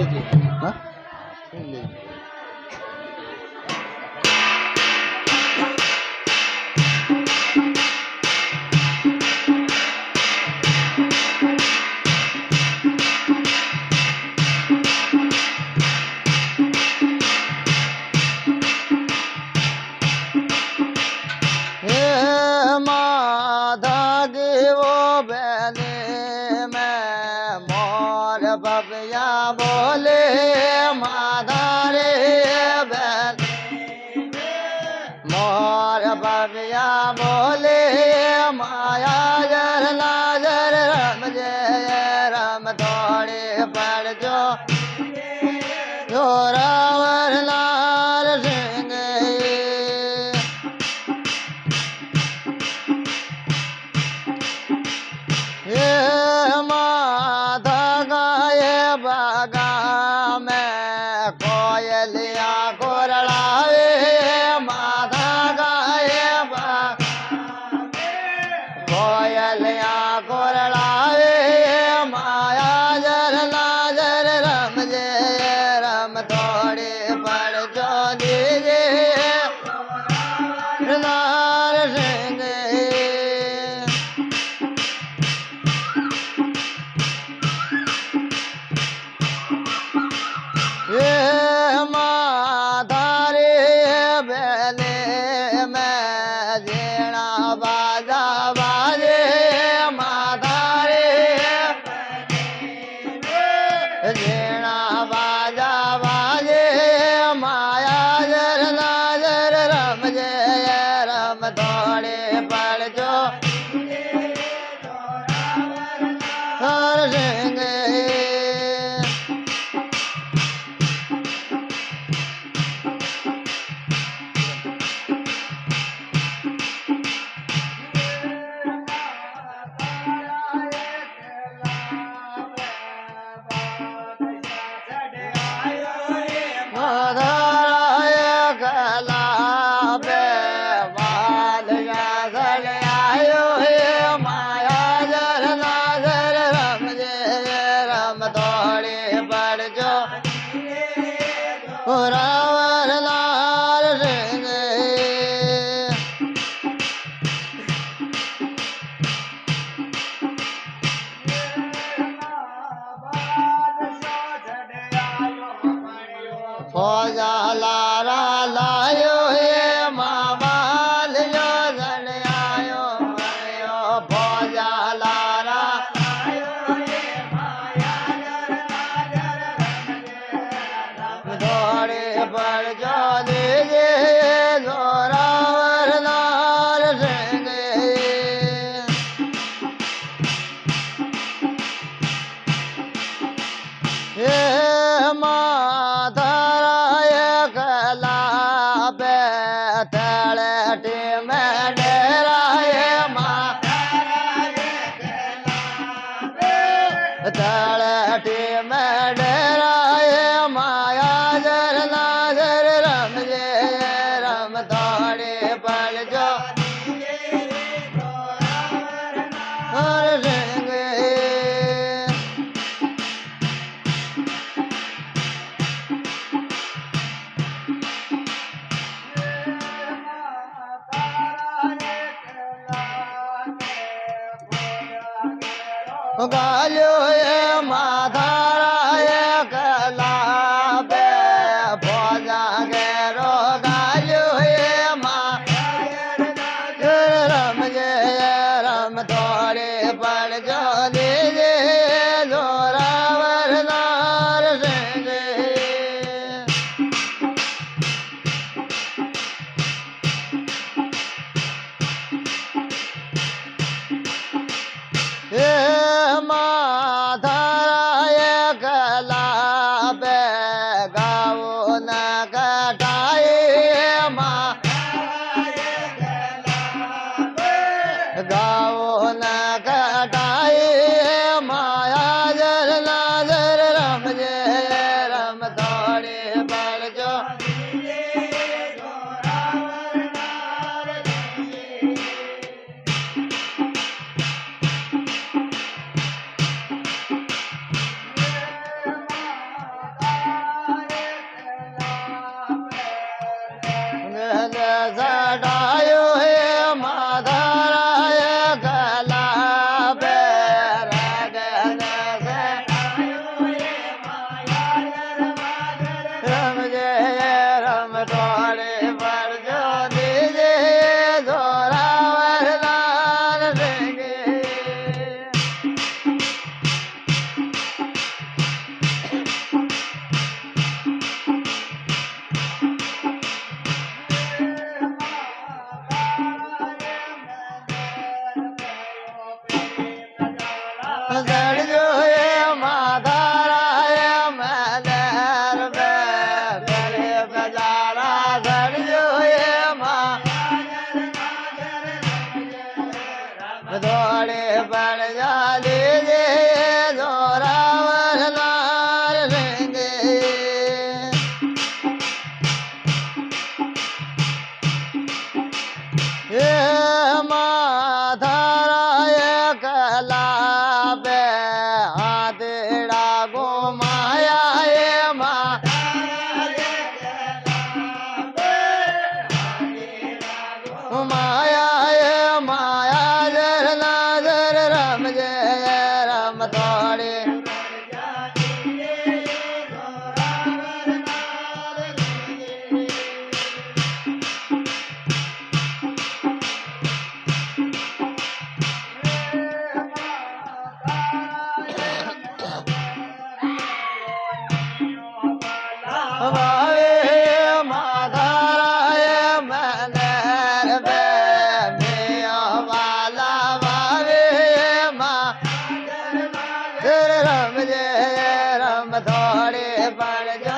લેજે હા સુન લેજે હે માધા દેવો બેને મેં મોર ભવ્યા બોલે માધા રે બેન મોર ભવ્યા બોલે માયા જર નાજર રમજે રમ થોડે પડજો જોરાવર લાલ સિંહ હે માધા ગાય બાગા મેં કોયલિયા કોરડાવે માધા ગાય બાગા કોયલિયા કોરડાવે માયા જર નાજર રમજે રમ થોડે પડજો દીજે લાલ સિંહ હે માધારે બેને મેં ઝીણા બાજા બાજે માધારે ઝીણા બાજા બાજે માયા જર નાજર રમજે રમ થોડે પડજો હર સિંહ માધરાય ગલા બે વાલયા ગળાયો હે માયા જર નાજર રમજે રમ થોડે પડજો રાવર લાલ સિંહ ફોજા લારા લાયો હે મામા લ્યો જડ્યાયો મળ્યો ફોજા લારા દોડે પડજો દેજે જોરાવર લાલ સિંહ હે માધરાય ગલા બે તળેટી મેં ડેરાય તળેટી મેં ડેરાય માયા જર નાજર રમજે રમ થોડે પડજો હર સિંહ ગાલ્યો એ માધારાય ગલા બે ભોજા ઘેરો ગાલ્યો એ રમજે રમ થોડે પડજો દેજે જોરાવર લાલ સિંહ હે માધરાય વાવે માધારાય મંદર બે વાલા વાવે રમજે રમ થોડે પડજો